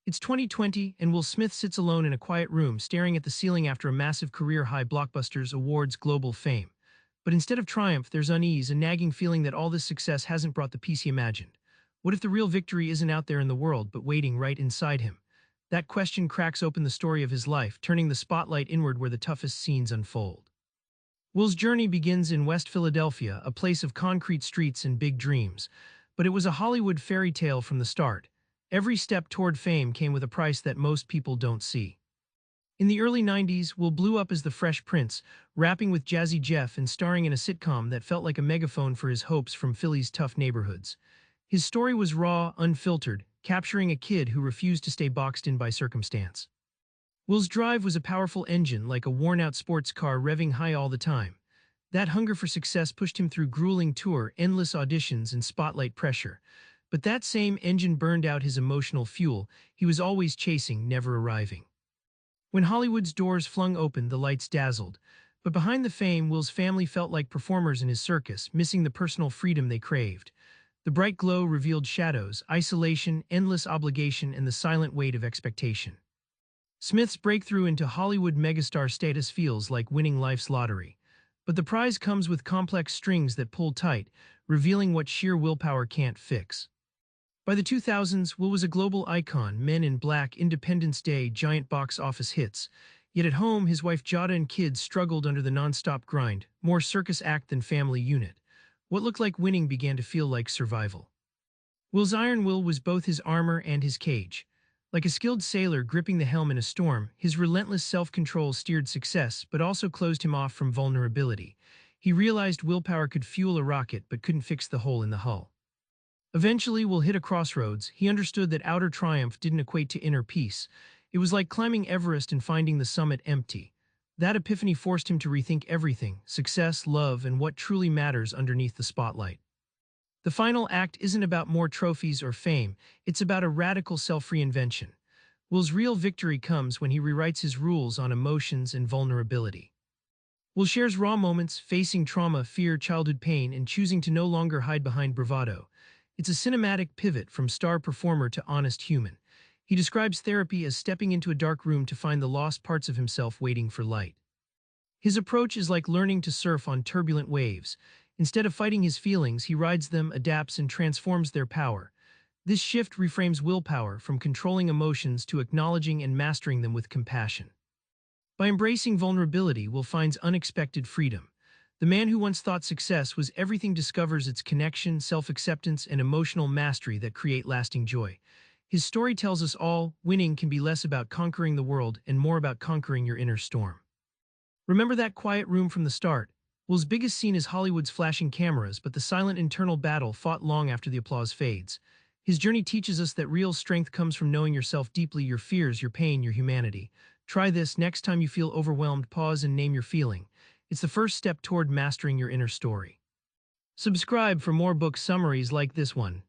It's 2020, and Will Smith sits alone in a quiet room, staring at the ceiling after a massive career-high blockbusters awards global fame. But instead of triumph, there's unease, a nagging feeling that all this success hasn't brought the peace he imagined. What if the real victory isn't out there in the world, but waiting right inside him? That question cracks open the story of his life, turning the spotlight inward where the toughest scenes unfold. Will's journey begins in West Philadelphia, a place of concrete streets and big dreams. But it was a Hollywood fairy tale from the start. Every step toward fame came with a price that most people don't see. In the early 90s, Will blew up as the Fresh Prince, rapping with Jazzy Jeff and starring in a sitcom that felt like a megaphone for his hopes from Philly's tough neighborhoods. His story was raw, unfiltered, capturing a kid who refused to stay boxed in by circumstance. Will's drive was a powerful engine, like a worn-out sports car revving high all the time. That hunger for success pushed him through grueling tour, endless auditions, and spotlight pressure. But that same engine burned out his emotional fuel. He was always chasing, never arriving. When Hollywood's doors flung open, the lights dazzled. But behind the fame, Will's family felt like performers in his circus, missing the personal freedom they craved. The bright glow revealed shadows, isolation, endless obligation, and the silent weight of expectation. Smith's breakthrough into Hollywood megastar status feels like winning life's lottery. But the prize comes with complex strings that pull tight, revealing what sheer willpower can't fix. By the 2000s, Will was a global icon, Men in Black, Independence Day, giant box office hits. Yet at home, his wife Jada and kids struggled under the non-stop grind, more circus act than family unit. What looked like winning began to feel like survival. Will's iron will was both his armor and his cage. Like a skilled sailor gripping the helm in a storm, his relentless self-control steered success but also closed him off from vulnerability. He realized willpower could fuel a rocket but couldn't fix the hole in the hull. Eventually, Will hit a crossroads. He understood that outer triumph didn't equate to inner peace. It was like climbing Everest and finding the summit empty. That epiphany forced him to rethink everything: success, love, and what truly matters underneath the spotlight. The final act isn't about more trophies or fame, it's about a radical self-reinvention. Will's real victory comes when he rewrites his rules on emotions and vulnerability. Will shares raw moments, facing trauma, fear, childhood pain, and choosing to no longer hide behind bravado. It's a cinematic pivot from star performer to honest human. He describes therapy as stepping into a dark room to find the lost parts of himself waiting for light. His approach is like learning to surf on turbulent waves. Instead of fighting his feelings, he rides them, adapts, and transforms their power. This shift reframes willpower from controlling emotions to acknowledging and mastering them with compassion. By embracing vulnerability, Will finds unexpected freedom. The man who once thought success was everything discovers its connection, self-acceptance, and emotional mastery that create lasting joy. His story tells us all, winning can be less about conquering the world and more about conquering your inner storm. Remember that quiet room from the start? Will's biggest scene is Hollywood's flashing cameras, but the silent internal battle fought long after the applause fades. His journey teaches us that real strength comes from knowing yourself deeply, your fears, your pain, your humanity. Try this: next time you feel overwhelmed, pause and name your feeling. It's the first step toward mastering your inner story. Subscribe for more book summaries like this one.